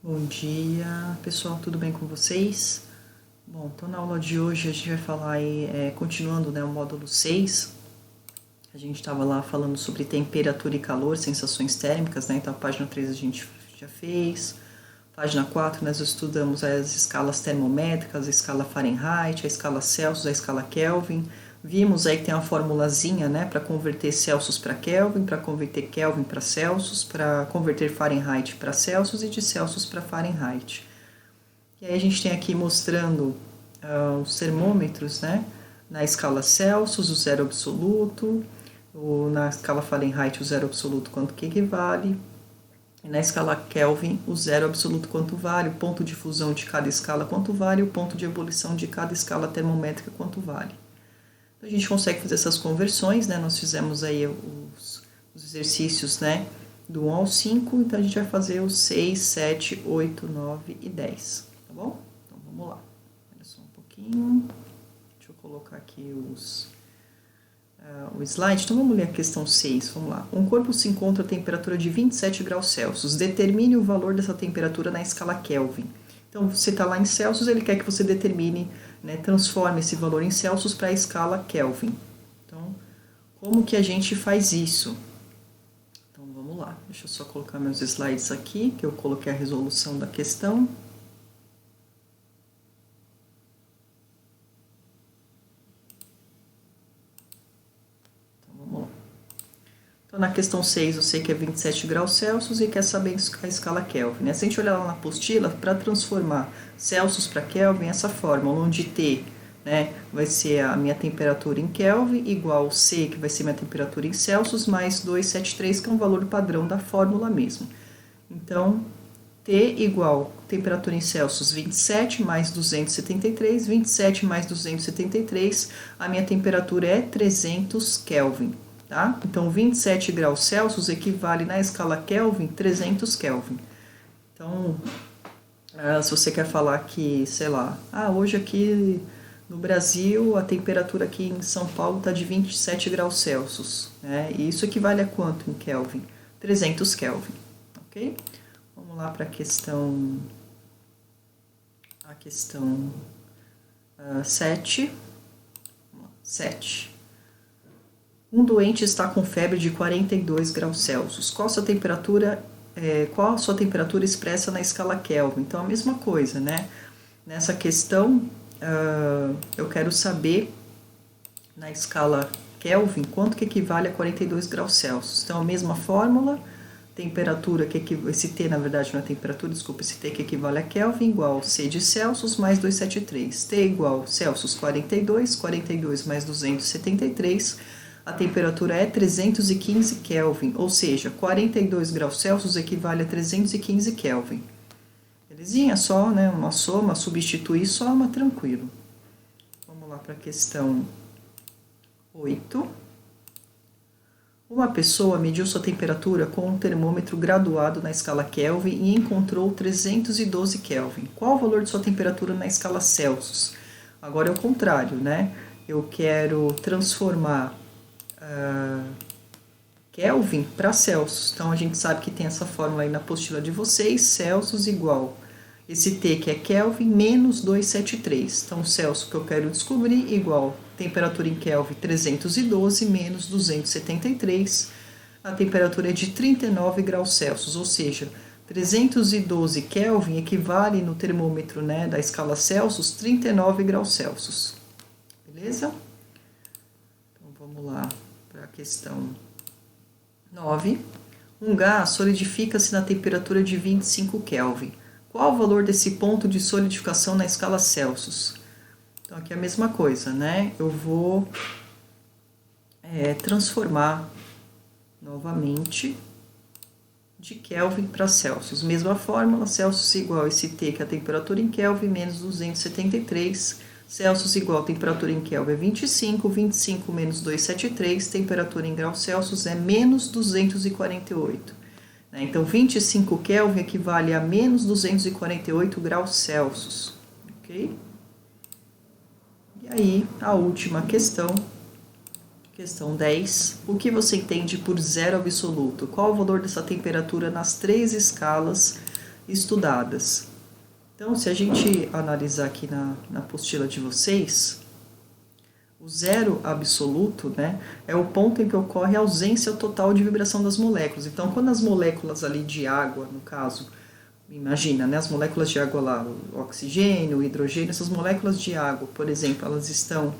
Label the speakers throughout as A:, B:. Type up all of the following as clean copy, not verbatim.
A: Bom dia, pessoal, tudo bem com vocês? Bom, então na aula de hoje a gente vai falar aí, continuando, né, o módulo 6. A gente estava lá falando sobre temperatura e calor, sensações térmicas, né, então a página 3 a gente já fez. Página 4 nós estudamos as escalas termométricas, a escala Fahrenheit, a escala Celsius, a escala Kelvin. Vimos aí que tem uma formulazinha, né, para converter Celsius para Kelvin, para converter Kelvin para Celsius, para converter Fahrenheit para Celsius e de Celsius para Fahrenheit. E aí a gente tem aqui mostrando os termômetros, né, na escala Celsius, o zero absoluto, na escala Fahrenheit, o zero absoluto quanto que equivale, e na escala Kelvin, o zero absoluto quanto vale, o ponto de fusão de cada escala quanto vale, o ponto de ebulição de cada escala termométrica quanto vale. A gente consegue fazer essas conversões, né? Nós fizemos aí os exercícios, né, do 1 ao 5, então a gente vai fazer os 6, 7, 8, 9 e 10, tá bom? Então vamos lá. Olha só um pouquinho. Deixa eu colocar aqui o slide. Então vamos ler a questão 6, vamos lá. Um corpo se encontra a temperatura de 27 graus Celsius. Determine o valor dessa temperatura na escala Kelvin. Então, você está lá em Celsius, ele quer que você determine, né, transforme esse valor em Celsius para a escala Kelvin. Então, como que a gente faz isso? Então, vamos lá. Deixa eu só colocar meus slides aqui, que eu coloquei a resolução da questão. Então, vamos lá. Então, na questão 6, eu sei que é 27 graus Celsius e quer saber a escala Kelvin, né? Se a gente olhar lá na apostila, para transformar Celsius para Kelvin, essa fórmula, onde T, né, vai ser a minha temperatura em Kelvin, igual C, que vai ser minha temperatura em Celsius, mais 273, que é um valor padrão da fórmula mesmo. Então, T igual temperatura em Celsius 27 mais 273, 27 mais 273, a minha temperatura é 300 Kelvin. Tá? Então, 27 graus Celsius equivale na escala Kelvin 300 Kelvin. Então, se você quer falar que, sei lá, hoje aqui no Brasil a temperatura aqui em São Paulo está de 27 graus Celsius, né? E isso equivale a quanto em Kelvin? 300 Kelvin, ok? Vamos lá para a questão 7. 7. Um doente está com febre de 42 graus Celsius. Qual a sua temperatura expressa na escala Kelvin? Então, a mesma coisa, né? Nessa questão, eu quero saber, na escala Kelvin, quanto que equivale a 42 graus Celsius. Então, a mesma fórmula, temperatura, esse T, na verdade, não é temperatura, desculpa, esse T que equivale a Kelvin, igual C de Celsius mais 273. T igual Celsius 42, 42 mais 273, a temperatura é 315 Kelvin, ou seja, 42 graus Celsius equivale a 315 Kelvin. Belezinha? Só, né, uma soma, substituir, soma, tranquilo. Vamos lá para a questão 8. Uma pessoa mediu sua temperatura com um termômetro graduado na escala Kelvin e encontrou 312 Kelvin. Qual o valor de sua temperatura na escala Celsius? Agora é o contrário, né? Eu quero transformar Kelvin para Celsius. Então, a gente sabe que tem essa fórmula aí na apostila de vocês, Celsius igual esse T que é Kelvin menos 273. Então, Celsius que eu quero descobrir igual temperatura em Kelvin 312 menos 273. A temperatura é de 39 graus Celsius, ou seja, 312 Kelvin equivale no termômetro, né, da escala Celsius 39 graus Celsius. Beleza? Então, vamos lá para a questão 9. Um gás solidifica-se na temperatura de 25 Kelvin. Qual o valor desse ponto de solidificação na escala Celsius? Então, aqui é a mesma coisa, né? Eu vou transformar novamente de Kelvin para Celsius. Mesma fórmula, Celsius igual a esse T, que é a temperatura em Kelvin, menos 273. Celsius igual a temperatura em Kelvin é 25, 25 menos 273, temperatura em graus Celsius é menos 248. Então, 25 Kelvin equivale a menos 248 graus Celsius, ok? E aí, a última questão, questão 10. O que você entende por zero absoluto? Qual o valor dessa temperatura nas três escalas estudadas. Então, se a gente analisar aqui na apostila de vocês, o zero absoluto, né, é o ponto em que ocorre a ausência total de vibração das moléculas. Então, quando as moléculas ali de água, no caso, imagina, né, as moléculas de água lá, o oxigênio, o hidrogênio, essas moléculas de água, por exemplo, elas estão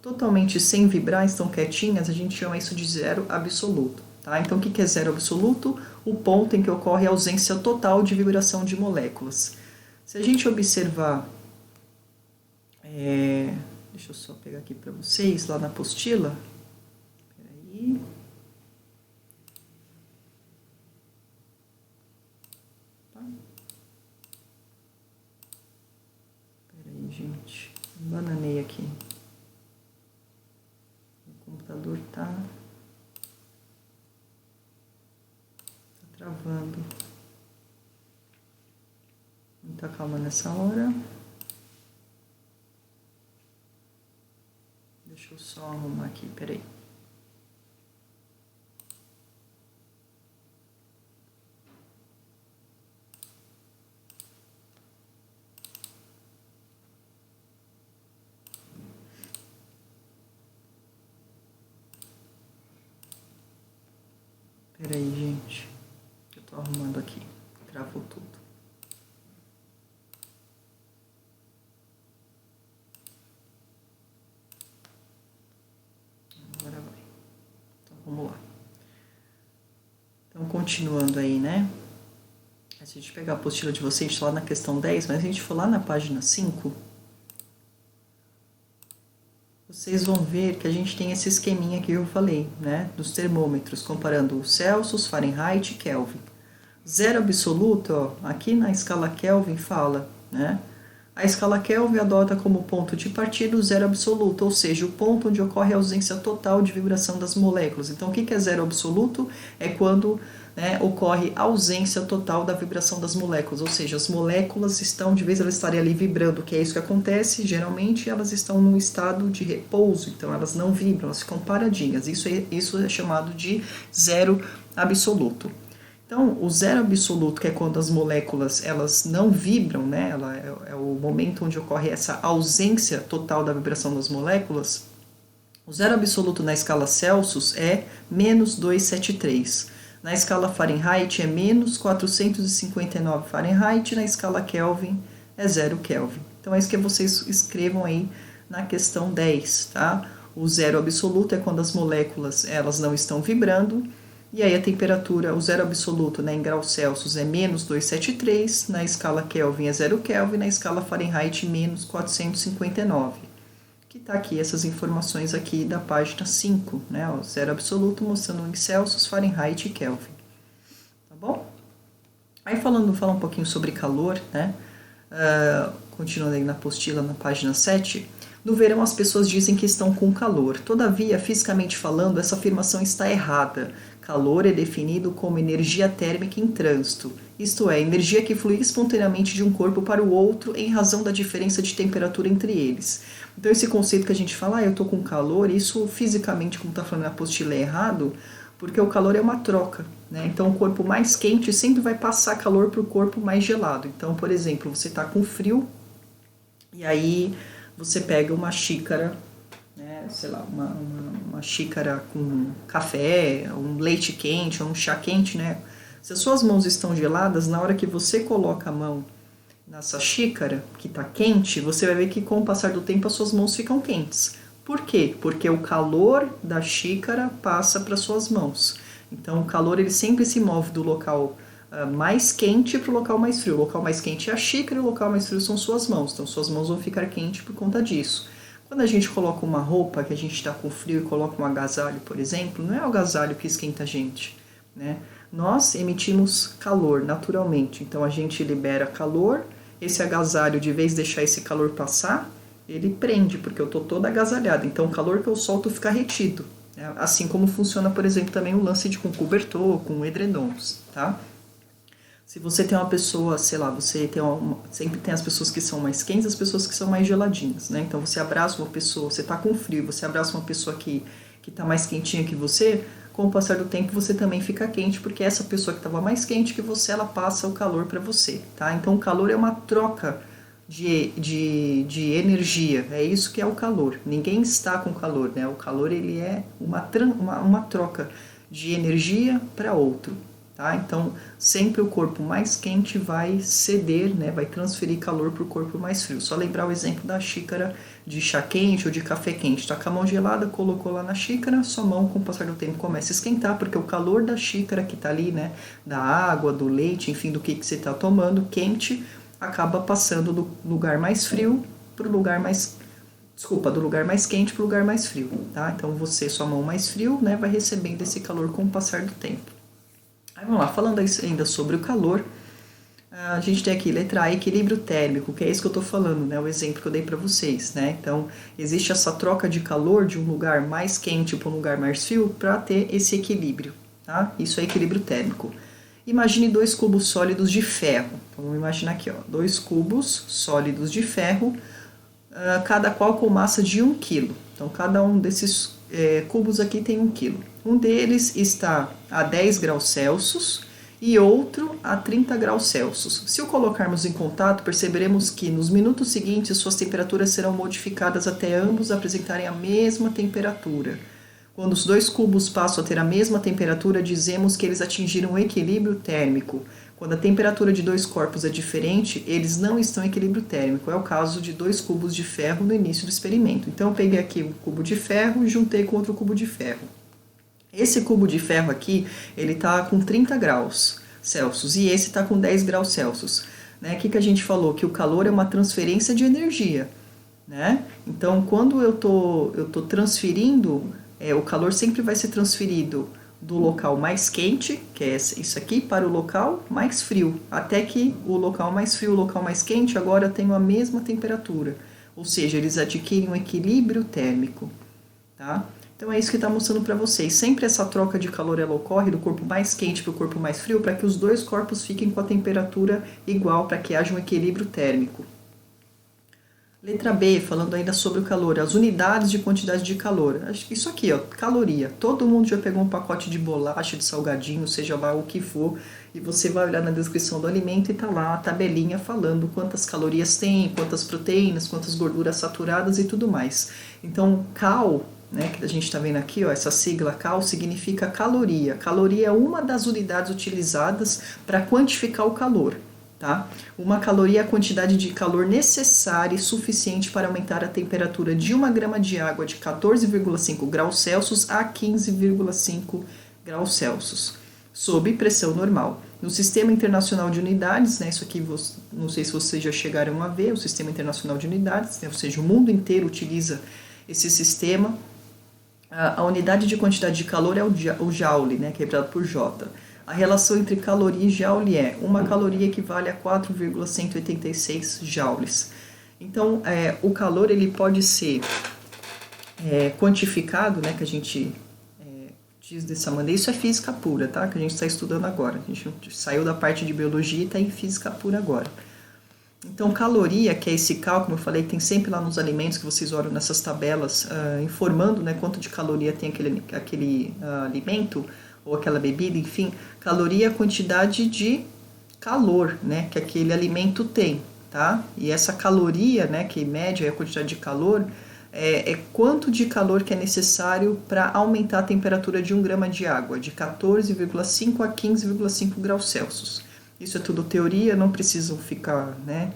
A: totalmente sem vibrar, estão quietinhas, a gente chama isso de zero absoluto. Tá? Então, o que é zero absoluto? O ponto em que ocorre a ausência total de vibração de moléculas. Se a gente observar, deixa eu só pegar aqui para vocês, lá na apostila, peraí. Peraí, gente, bananei aqui. O computador tá travando. Muita calma nessa hora. Deixa eu só arrumar aqui, peraí. Peraí, gente. Eu tô arrumando aqui. Travou tudo. Agora vai. Então, vamos lá. Então, continuando aí, né? Se a gente pegar a apostila de vocês lá na questão 10, mas a gente for lá na página 5, vocês vão ver que a gente tem esse esqueminha que eu falei, né? Dos termômetros, comparando Celsius, Fahrenheit e Kelvin. Zero absoluto, ó, aqui na escala Kelvin fala, né? A escala Kelvin adota como ponto de partida o zero absoluto, ou seja, o ponto onde ocorre a ausência total de vibração das moléculas. Então, o que é zero absoluto? É quando, né, ocorre a ausência total da vibração das moléculas, ou seja, as moléculas estão, de vez elas estarem ali vibrando, que é isso que acontece, geralmente elas estão num estado de repouso, então elas não vibram, elas ficam paradinhas. Isso é chamado de zero absoluto. Então, o zero absoluto, que é quando as moléculas elas não vibram, né? É o momento onde ocorre essa ausência total da vibração das moléculas. O zero absoluto na escala Celsius é menos 273. Na escala Fahrenheit é menos 459 Fahrenheit. Na escala Kelvin é 0 Kelvin. Então, é isso que vocês escrevam aí na questão 10, tá? O zero absoluto é quando as moléculas elas não estão vibrando. E aí a temperatura, o zero absoluto, né, em graus Celsius é menos 273, na escala Kelvin é 0 Kelvin, na escala Fahrenheit menos 459. Que está aqui essas informações aqui da página 5, né, o zero absoluto mostrando em Celsius, Fahrenheit e Kelvin. Tá bom? Aí falar um pouquinho sobre calor, né, continuando aí na apostila, na página 7, no verão as pessoas dizem que estão com calor. Todavia, fisicamente falando, essa afirmação está errada. Calor é definido como energia térmica em trânsito, isto é, energia que flui espontaneamente de um corpo para o outro em razão da diferença de temperatura entre eles. Então, esse conceito que a gente fala, eu estou com calor, isso fisicamente, como está falando na apostila, é errado, porque o calor é uma troca, né? Então, o corpo mais quente sempre vai passar calor para o corpo mais gelado. Então, por exemplo, você está com frio e aí você pega uma xícara, né, sei lá, uma xícara com café, um leite quente, um chá quente, né? Se as suas mãos estão geladas, na hora que você coloca a mão nessa xícara que está quente, você vai ver que com o passar do tempo as suas mãos ficam quentes. Por quê? Porque o calor da xícara passa para suas mãos. Então, o calor ele sempre se move do local mais quente para o local mais frio. O local mais quente é a xícara e o local mais frio são suas mãos. Então, suas mãos vão ficar quentes por conta disso. Quando a gente coloca uma roupa, que a gente está com frio e coloca um agasalho, por exemplo, não é o agasalho que esquenta a gente, né? Nós emitimos calor naturalmente. Então, a gente libera calor. Esse agasalho, de vez de deixar esse calor passar, ele prende, porque eu estou toda agasalhada. Então, o calor que eu solto fica retido. Né? Assim como funciona, por exemplo, também o lance de com cobertor, com edredons, tá? Se você tem uma pessoa, sei lá, sempre tem as pessoas que são mais quentes e as pessoas que são mais geladinhas, né? Então, você abraça uma pessoa, você está com frio, você abraça uma pessoa que está mais quentinha que você, com o passar do tempo você também fica quente, porque essa pessoa que estava mais quente que você, ela passa o calor para você, tá? Então o calor é uma troca de energia, é isso que é o calor. Ninguém está com calor, né? O calor ele é uma troca de energia para outro, tá? Então sempre o corpo mais quente vai ceder, né? Vai transferir calor para o corpo mais frio. Só lembrar o exemplo da xícara de chá quente ou de café quente. Está com a mão gelada, colocou lá na xícara, sua mão com o passar do tempo começa a esquentar, porque o calor da xícara que está ali, né? Da água, do leite, enfim, do que você está tomando quente, acaba passando do lugar mais frio para o lugar mais... Desculpa, do lugar mais quente para o lugar mais frio, tá? Então você, sua mão mais frio, né, vai recebendo esse calor com o passar do tempo. Aí vamos lá, falando ainda sobre o calor, a gente tem aqui letra A, equilíbrio térmico, que é isso que eu estou falando, né? O exemplo que eu dei para vocês, né? Então, existe essa troca de calor de um lugar mais quente para um lugar mais frio para ter esse equilíbrio, tá? Isso é equilíbrio térmico. Imagine dois cubos sólidos de ferro. Então, vamos imaginar aqui, ó, dois cubos sólidos de ferro, cada qual com massa de 1 kg. Então, cada um desses cubos aqui tem 1 kg. Um deles está a 10 graus Celsius e outro a 30 graus Celsius. Se o colocarmos em contato, perceberemos que nos minutos seguintes suas temperaturas serão modificadas até ambos apresentarem a mesma temperatura. Quando os dois cubos passam a ter a mesma temperatura, dizemos que eles atingiram um equilíbrio térmico. Quando a temperatura de dois corpos é diferente, eles não estão em equilíbrio térmico. É o caso de dois cubos de ferro no início do experimento. Então eu peguei aqui um cubo de ferro e juntei com outro cubo de ferro. Esse cubo de ferro aqui, ele está com 30 graus Celsius e esse está com 10 graus Celsius. Né? O que a gente falou? Que o calor é uma transferência de energia. Né? Então quando eu tô transferindo... o calor sempre vai ser transferido do local mais quente, que é isso aqui, para o local mais frio, até que o local mais frio e o local mais quente agora tenham a mesma temperatura, ou seja, eles adquirem um equilíbrio térmico, tá? Então é isso que está mostrando para vocês, sempre essa troca de calor ela ocorre do corpo mais quente para o corpo mais frio, para que os dois corpos fiquem com a temperatura igual, para que haja um equilíbrio térmico. Letra B, falando ainda sobre o calor, as unidades de quantidade de calor. Isso aqui, ó, caloria. Todo mundo já pegou um pacote de bolacha, de salgadinho, seja lá o que for, e você vai olhar na descrição do alimento e tá lá a tabelinha falando quantas calorias tem, quantas proteínas, quantas gorduras saturadas e tudo mais. Então, cal, né, que a gente está vendo aqui, ó, essa sigla cal significa caloria. Caloria é uma das unidades utilizadas para quantificar o calor. Tá? Uma caloria é a quantidade de calor necessária e suficiente para aumentar a temperatura de 1 grama de água de 14,5 graus Celsius a 15,5 graus Celsius, sob pressão normal. No Sistema Internacional de Unidades, né, isso aqui não sei se vocês já chegaram a ver, o Sistema Internacional de Unidades, né, ou seja, o mundo inteiro utiliza esse sistema. A unidade de quantidade de calor é o Joule, né, quebrado por J. A relação entre caloria e joule é uma caloria equivale a 4,186 joules. Então, o calor ele pode ser quantificado, né, que a gente diz dessa maneira. Isso é física pura, tá? Que a gente está estudando agora. A gente saiu da parte de biologia e está em física pura agora. Então, caloria, que é esse cálculo, como eu falei, tem sempre lá nos alimentos que vocês olham nessas tabelas, informando, né, quanto de caloria tem aquele alimento, ou aquela bebida, enfim, caloria é a quantidade de calor, né, que aquele alimento tem, tá? E essa caloria, né, que mede a quantidade de calor, é quanto de calor que é necessário para aumentar a temperatura de 1 grama de água, de 14,5 a 15,5 graus Celsius. Isso é tudo teoria, não precisam ficar, né,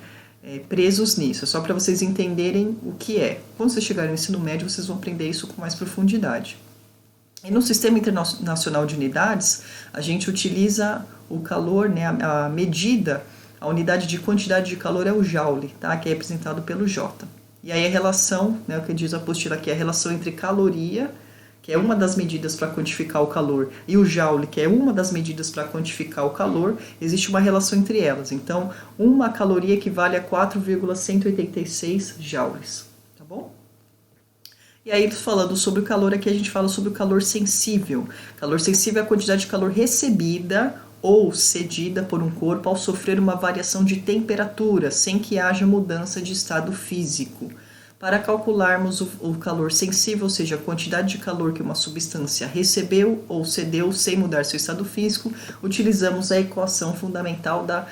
A: presos nisso, é só para vocês entenderem o que é. Quando vocês chegarem no ensino médio, vocês vão aprender isso com mais profundidade. E no Sistema Internacional de Unidades, a gente utiliza o calor, né, a medida, a unidade de quantidade de calor é o joule, tá, que é representado pelo J. E aí a relação, né, o que diz a apostila aqui, é a relação entre caloria, que é uma das medidas para quantificar o calor, e o joule, que é uma das medidas para quantificar o calor, existe uma relação entre elas. Então, uma caloria equivale a 4,186 joules, tá bom? E aí, falando sobre o calor, aqui a gente fala sobre o calor sensível. Calor sensível é a quantidade de calor recebida ou cedida por um corpo ao sofrer uma variação de temperatura, sem que haja mudança de estado físico. para calcularmos o calor sensível, ou seja, a quantidade de calor que uma substância recebeu ou cedeu sem mudar seu estado físico, utilizamos a equação fundamental da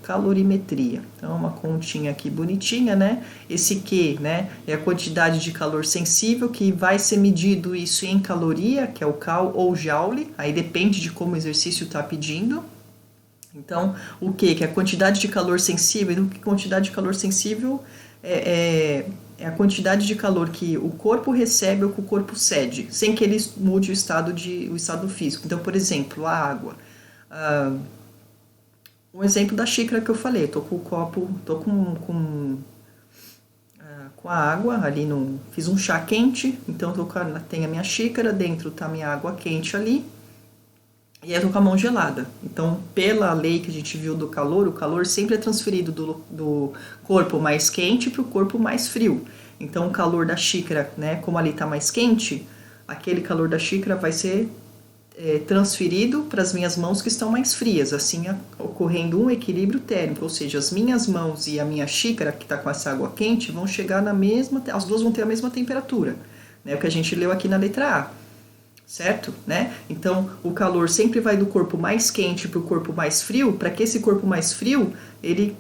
A: calorimetria. Então, uma continha aqui bonitinha, né? Esse Q, né, é a quantidade de calor sensível, que vai ser medido isso em caloria, que é o cal ou joule, aí depende de como o exercício está pedindo. Então, o Q, que é a quantidade de calor sensível, e quantidade de calor sensível é a quantidade de calor que o corpo recebe ou que o corpo cede, sem que ele mude o estado físico. Então, por exemplo, a água. Um exemplo da xícara que eu falei, tô com o copo, tô com a água ali, fiz um chá quente, então tem a minha xícara, dentro tá a minha água quente ali, e eu tô com a mão gelada. Então, pela lei que a gente viu do calor, o calor sempre é transferido do corpo mais quente para o corpo mais frio. Então, o calor da xícara, né, como ali tá mais quente, aquele calor da xícara vai ser transferido para as minhas mãos que estão mais frias, assim ocorrendo um equilíbrio térmico, ou seja, as minhas mãos e a minha xícara que está com essa água quente vão chegar na mesma, as duas vão ter a mesma temperatura, né, o que a gente leu aqui na letra A, certo? Né? Então, o calor sempre vai do corpo mais quente para o corpo mais frio, para que esse corpo mais frio ele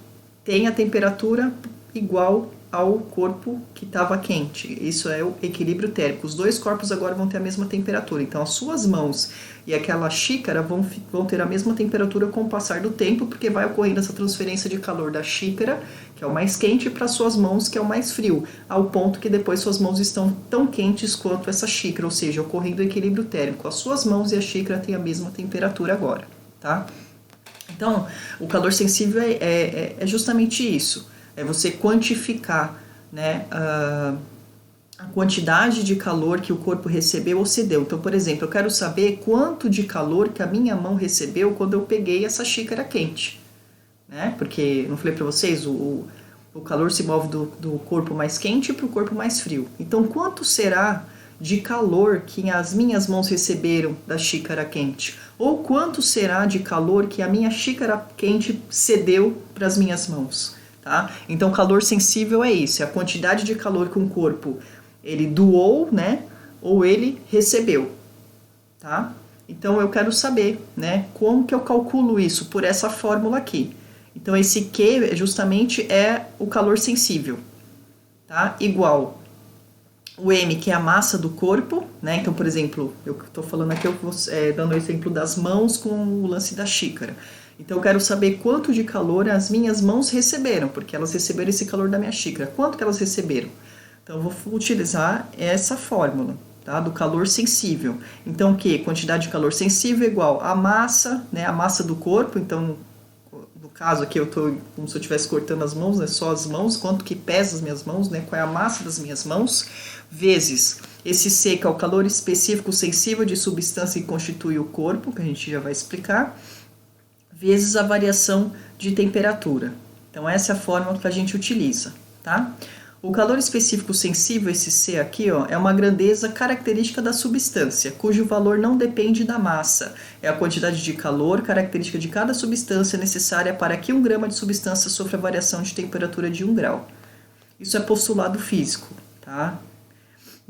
A: tenha a temperatura igual ao corpo que estava quente. Isso é o equilíbrio térmico. Os dois corpos agora vão ter a mesma temperatura. Então, as suas mãos e aquela xícara vão ter a mesma temperatura com o passar do tempo, porque vai ocorrendo essa transferência de calor da xícara, que é o mais quente, para suas mãos, que é o mais frio, ao ponto que depois suas mãos estão tão quentes quanto essa xícara, ou seja, ocorrendo o equilíbrio térmico. As suas mãos e a xícara têm a mesma temperatura agora, tá? Então, o calor sensível é justamente isso. É você quantificar, né, a quantidade de calor que o corpo recebeu ou cedeu. Então, por exemplo, eu quero saber quanto de calor que a minha mão recebeu quando eu peguei essa xícara quente, né? Porque, não falei para vocês, o calor se move do corpo mais quente para o corpo mais frio. Então, quanto será de calor que as minhas mãos receberam da xícara quente? Ou quanto será de calor que a minha xícara quente cedeu para as minhas mãos? Tá? Então, calor sensível é isso, é a quantidade de calor que um corpo ele doou, né, ou ele recebeu, tá? Então, eu quero saber, né, como que eu calculo isso por essa fórmula aqui. Então, esse Q justamente é o calor sensível, tá? Igual o M, que é a massa do corpo, né? Então, por exemplo, eu estou falando aqui, eu vou dando o exemplo das mãos com o lance da xícara. Então, eu quero saber quanto de calor as minhas mãos receberam, porque elas receberam esse calor da minha xícara. Quanto que elas receberam? Então, eu vou utilizar essa fórmula, tá? Do calor sensível. Então, o que? Quantidade de calor sensível é igual a massa, né? A massa do corpo. Então, no caso aqui, eu estou como se eu estivesse cortando as mãos, né? Só as mãos. Quanto que pesa as minhas mãos, né? Qual é a massa das minhas mãos? Vezes esse C, que é o calor específico sensível de substância que constitui o corpo, que a gente já vai explicar, vezes a variação de temperatura. Então, essa é a fórmula que a gente utiliza, tá? O calor específico sensível, esse C aqui, ó, é uma grandeza característica da substância, cujo valor não depende da massa. É a quantidade de calor característica de cada substância necessária para que 1 grama de substância sofra variação de temperatura de 1 grau. Isso é postulado físico, tá?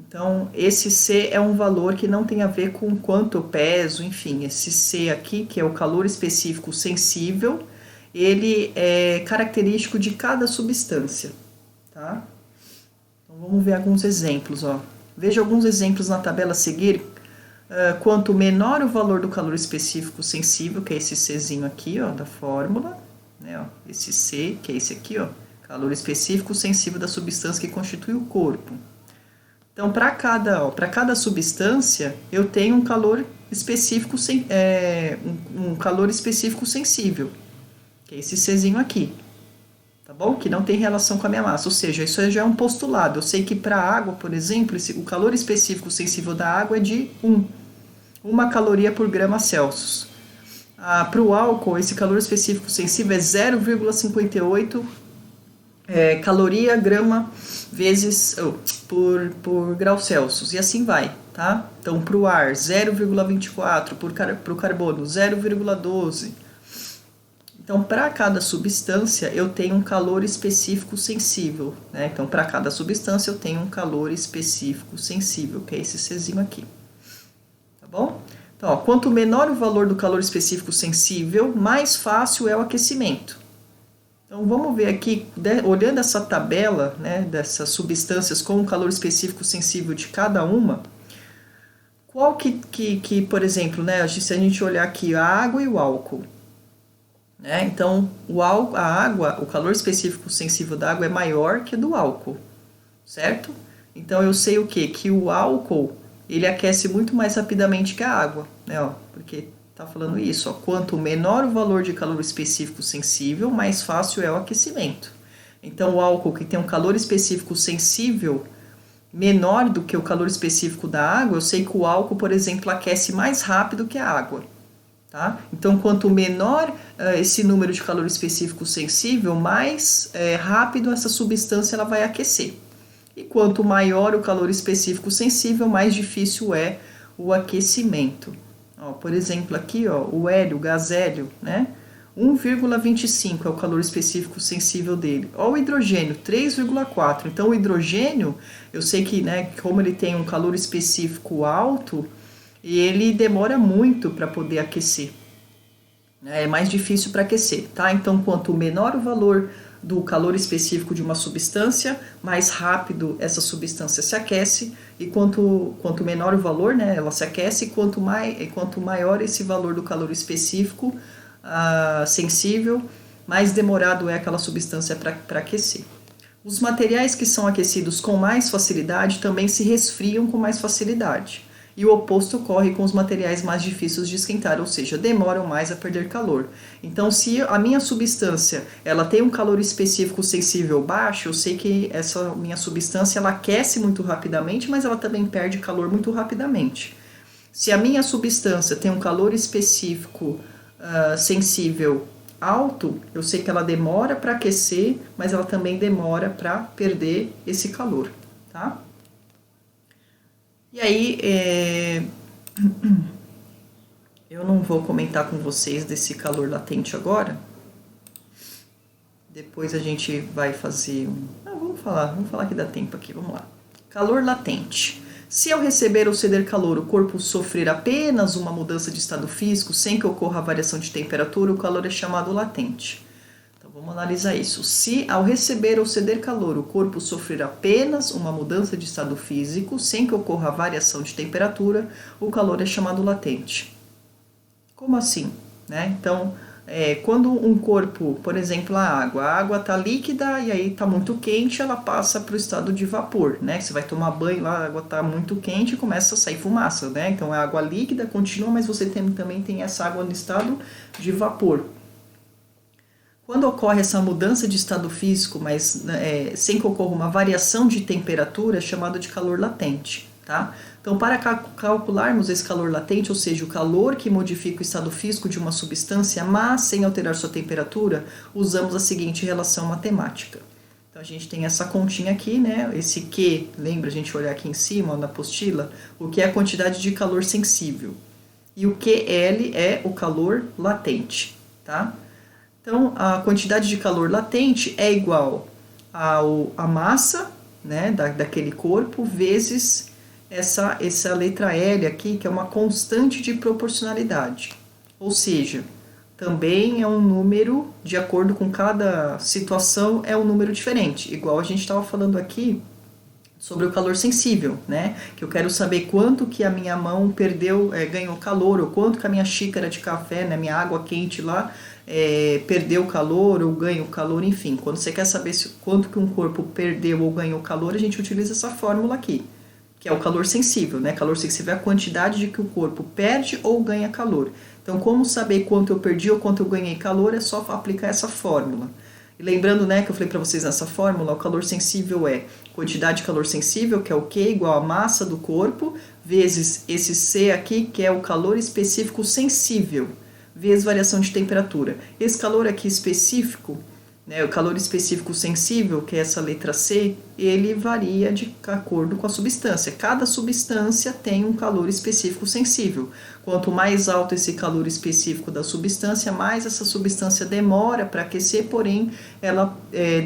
A: Então, esse C é um valor que não tem a ver com quanto eu peso, enfim, esse C aqui, que é o calor específico sensível, ele é característico de cada substância, tá? Então, vamos ver alguns exemplos, ó. Veja alguns exemplos na tabela a seguir. Quanto menor o valor do calor específico sensível, que é esse Czinho aqui, ó, da fórmula, né, ó, esse C, que é esse aqui, ó, calor específico sensível da substância que constitui o corpo. Então, para cada substância, eu tenho um calor específico, um calor específico sensível, que é esse Czinho aqui, tá bom? Que não tem relação com a minha massa, ou seja, isso já é um postulado. Eu sei que para a água, por exemplo, o calor específico sensível da água é de 1 caloria por grama Celsius. Para o álcool, esse calor específico sensível é 0,58 caloria grama vezes por grau Celsius, e assim vai, tá? Então, para o ar, 0,24, para o carbono, 0,12. Então, para cada substância, eu tenho um calor específico sensível, né? Então, para cada substância, eu tenho um calor específico sensível, que é esse Czinho aqui. Tá bom? Então, ó, quanto menor o valor do calor específico sensível, mais fácil é o aquecimento. Então, vamos ver aqui, olhando essa tabela, né, dessas substâncias com o calor específico sensível de cada uma, qual que por exemplo, né, se a gente olhar aqui a água e o álcool, né? Então, a água, o calor específico sensível da água é maior que do álcool, certo? Então, eu sei o quê? Que o álcool, ele aquece muito mais rapidamente que a água, né? Ó, porque está falando isso, ó, quanto menor o valor de calor específico sensível, mais fácil é o aquecimento. Então, o álcool que tem um calor específico sensível menor do que o calor específico da água, eu sei que o álcool, por exemplo, aquece mais rápido que a água. Tá? Então, quanto menor esse número de calor específico sensível, mais rápido essa substância ela vai aquecer. E quanto maior o calor específico sensível, mais difícil é o aquecimento. Ó, por exemplo, aqui ó, o hélio, o gás hélio, né? 1,25 é o calor específico sensível dele. Ó, o hidrogênio, 3,4. Então, o hidrogênio, eu sei que, né, como ele tem um calor específico alto, e ele demora muito para poder aquecer. É mais difícil para aquecer, tá? Então, quanto menor o valor do calor específico de uma substância, mais rápido essa substância se aquece, e quanto menor o valor, né, ela se aquece, e quanto maior esse valor do calor específico sensível, mais demorado é aquela substância para aquecer. Os materiais que são aquecidos com mais facilidade também se resfriam com mais facilidade. E o oposto ocorre com os materiais mais difíceis de esquentar, ou seja, demoram mais a perder calor. Então, se a minha substância ela tem um calor específico sensível baixo, eu sei que essa minha substância ela aquece muito rapidamente, mas ela também perde calor muito rapidamente. Se a minha substância tem um calor específico sensível alto, eu sei que ela demora para aquecer, mas ela também demora para perder esse calor, tá? E aí, eu não vou comentar com vocês desse calor latente agora. Depois a gente vai fazer vamos falar que dá tempo aqui, vamos lá. Calor latente. Se ao receber ou ceder calor o corpo sofrer apenas uma mudança de estado físico, sem que ocorra variação de temperatura, o calor é chamado latente. Vamos analisar isso. Se ao receber ou ceder calor o corpo sofrer apenas uma mudança de estado físico, sem que ocorra variação de temperatura, o calor é chamado latente. Como assim? Né? Então, quando um corpo, por exemplo, a água está líquida e aí está muito quente, ela passa para o estado de vapor. Né? Você vai tomar banho lá, a água está muito quente e começa a sair fumaça. Né? Então, a água líquida continua, mas você também tem essa água no estado de vapor. Quando ocorre essa mudança de estado físico, mas sem que ocorra uma variação de temperatura, é chamado de calor latente, tá? Então, para calcularmos esse calor latente, ou seja, o calor que modifica o estado físico de uma substância, mas sem alterar sua temperatura, usamos a seguinte relação matemática. Então, a gente tem essa continha aqui, né? Esse Q, lembra a gente olhar aqui em cima, na apostila, o que é a quantidade de calor sensível. E o QL é o calor latente, tá? Então, a quantidade de calor latente é igual à massa, né, daquele corpo, vezes essa letra L aqui, que é uma constante de proporcionalidade. Ou seja, também é um número, de acordo com cada situação, é um número diferente. Igual a gente estava falando aqui sobre o calor sensível, né? Que eu quero saber quanto que a minha mão ganhou calor, ou quanto que a minha xícara de café, né, minha água quente lá, perdeu calor ou ganhou calor, enfim. Quando você quer saber quanto que um corpo perdeu ou ganhou calor, a gente utiliza essa fórmula aqui, que é o calor sensível, né? Calor sensível é a quantidade de que o corpo perde ou ganha calor. Então, como saber quanto eu perdi ou quanto eu ganhei calor, é só aplicar essa fórmula. E lembrando, né, que eu falei para vocês nessa fórmula, o calor sensível é quantidade de calor sensível, que é o Q, igual a massa do corpo, vezes esse C aqui, que é o calor específico sensível, vezes variação de temperatura. Esse calor aqui específico, né? O calor específico sensível, que é essa letra C, ele varia de acordo com a substância. Cada substância tem um calor específico sensível. Quanto mais alto esse calor específico da substância, mais essa substância demora para aquecer, porém ela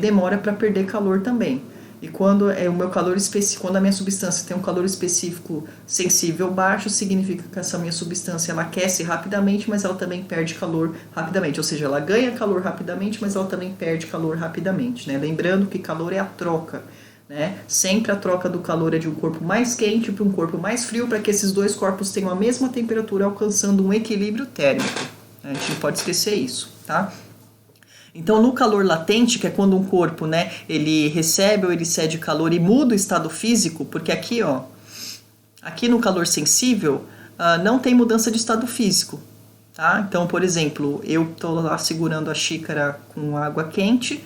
A: demora para perder calor também. E quando o meu calor específico, quando a minha substância tem um calor específico sensível baixo, significa que essa minha substância ela aquece rapidamente, mas ela também perde calor rapidamente. Ou seja, ela ganha calor rapidamente, mas ela também perde calor rapidamente, né? Lembrando que calor é a troca, né? Sempre a troca do calor é de um corpo mais quente para um corpo mais frio, para que esses dois corpos tenham a mesma temperatura, alcançando um equilíbrio térmico. A gente não pode esquecer isso, tá? Então, no calor latente, que é quando um corpo, né, ele recebe ou ele cede calor e muda o estado físico, porque aqui, ó, aqui no calor sensível, não tem mudança de estado físico, tá? Então, por exemplo, eu tô lá segurando a xícara com água quente,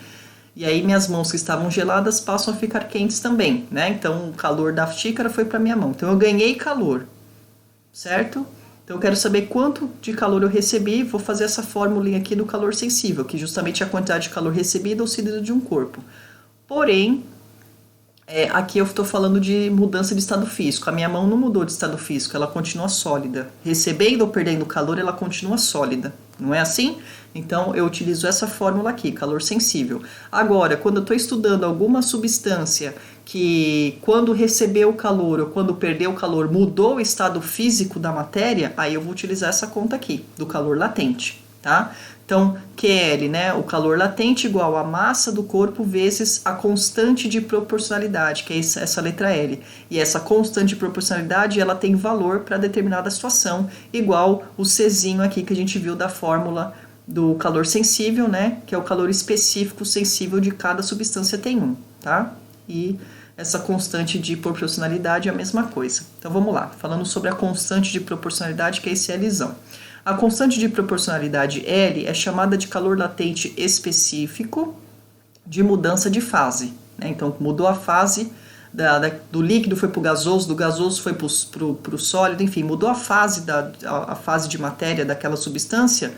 A: e aí minhas mãos que estavam geladas passam a ficar quentes também, né? Então, o calor da xícara foi para minha mão. Então, eu ganhei calor, certo? Então eu quero saber quanto de calor eu recebi, vou fazer essa fórmula aqui do calor sensível, que justamente é a quantidade de calor recebida ou cedido de um corpo. Porém, aqui eu estou falando de mudança de estado físico. A minha mão não mudou de estado físico, ela continua sólida. Recebendo ou perdendo calor, ela continua sólida. Não é assim? Então eu utilizo essa fórmula aqui, calor sensível. Agora, quando eu estou estudando alguma substância que quando recebeu o calor ou quando perdeu o calor mudou o estado físico da matéria, aí eu vou utilizar essa conta aqui, do calor latente, tá? Então, QL, né, o calor latente igual a massa do corpo vezes a constante de proporcionalidade, que é essa letra L. E essa constante de proporcionalidade, ela tem valor para determinada situação, igual o Czinho aqui que a gente viu da fórmula do calor sensível, né, que é o calor específico sensível de cada substância tem um, tá? E essa constante de proporcionalidade é a mesma coisa. Então vamos lá, falando sobre a constante de proporcionalidade, que é esse Lzão. A constante de proporcionalidade L é chamada de calor latente específico de mudança de fase, né? Então mudou a fase do líquido, foi para o gasoso, do gasoso foi para o sólido, enfim, mudou a fase, a fase de matéria daquela substância,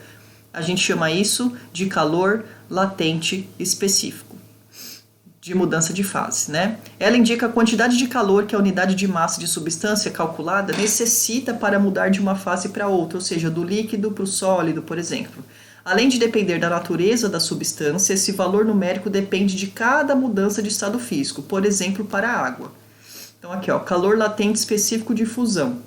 A: a gente chama isso de calor latente específico de mudança de fase, né? Ela indica a quantidade de calor que a unidade de massa de substância calculada necessita para mudar de uma fase para outra, ou seja, do líquido para o sólido, por exemplo. Além de depender da natureza da substância, esse valor numérico depende de cada mudança de estado físico, por exemplo, para a água. Então aqui, ó, calor latente específico de fusão.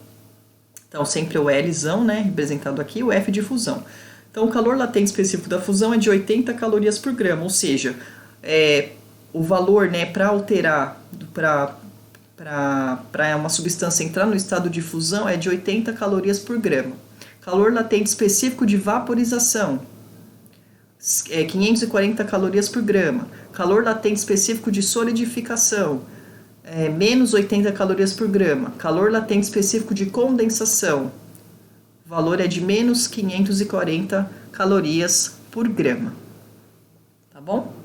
A: Então sempre o Lzão, né, representado aqui, o F de fusão. Então o calor latente específico da fusão é de 80 calorias por grama, ou seja, o valor, né, para alterar, para uma substância entrar no estado de fusão é de 80 calorias por grama. Calor latente específico de vaporização é 540 calorias por grama. Calor latente específico de solidificação é menos 80 calorias por grama. Calor latente específico de condensação, o valor é de menos 540 calorias por grama. Tá bom?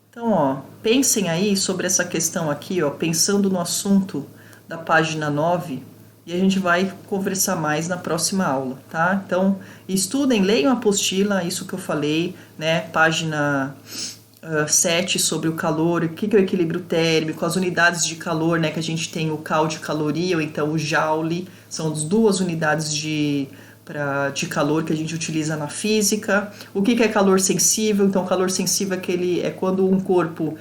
A: Então, ó, pensem aí sobre essa questão aqui, ó, pensando no assunto da página 9, e a gente vai conversar mais na próxima aula, tá? Então, estudem, leiam a apostila, isso que eu falei, né? Página 7 sobre o calor, o que é o equilíbrio térmico, as unidades de calor, né? Que a gente tem o cal de caloria, ou então o joule, são as duas unidades de calor que a gente utiliza na física. O que é calor sensível? Então, calor sensível é quando um corpo,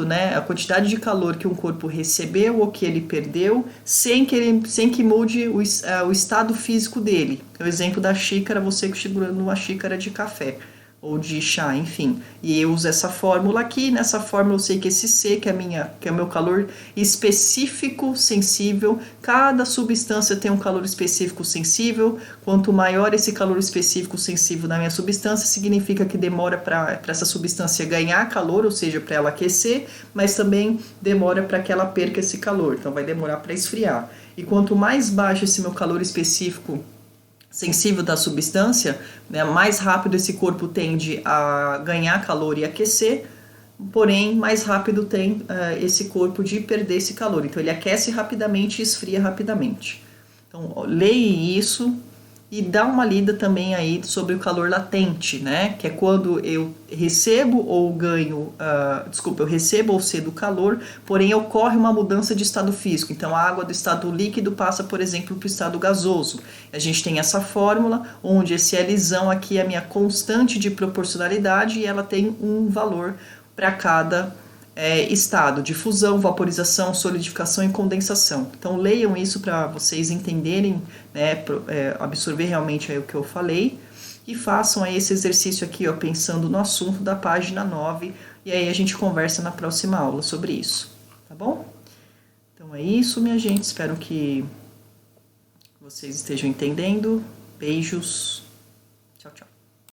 A: né, a quantidade de calor que um corpo recebeu ou que ele perdeu, sem que mude o estado físico dele. É o exemplo da xícara, você segurando uma xícara de café ou de chá, enfim. E eu uso essa fórmula aqui, nessa fórmula eu sei que esse C, que é o meu calor específico sensível, cada substância tem um calor específico sensível, quanto maior esse calor específico sensível da minha substância, significa que demora para essa substância ganhar calor, ou seja, para ela aquecer, mas também demora para que ela perca esse calor, então vai demorar para esfriar. E quanto mais baixo esse meu calor específico sensível da substância, né, mais rápido esse corpo tende a ganhar calor e aquecer, porém mais rápido tem esse corpo de perder esse calor. Então ele aquece rapidamente e esfria rapidamente. Então leia isso, e dá uma lida também aí sobre o calor latente, né? Que é quando eu recebo ou ganho, eu recebo ou cedo calor, porém ocorre uma mudança de estado físico. Então a água do estado líquido passa, por exemplo, para o estado gasoso. A gente tem essa fórmula onde esse Lzão aqui é a minha constante de proporcionalidade e ela tem um valor para cada estado de fusão, vaporização, solidificação e condensação. Então leiam isso para vocês entenderem, né, absorver realmente aí o que eu falei e façam aí esse exercício aqui, ó, pensando no assunto da página 9 e aí a gente conversa na próxima aula sobre isso, tá bom? Então é isso, minha gente, espero que vocês estejam entendendo. Beijos, tchau, tchau.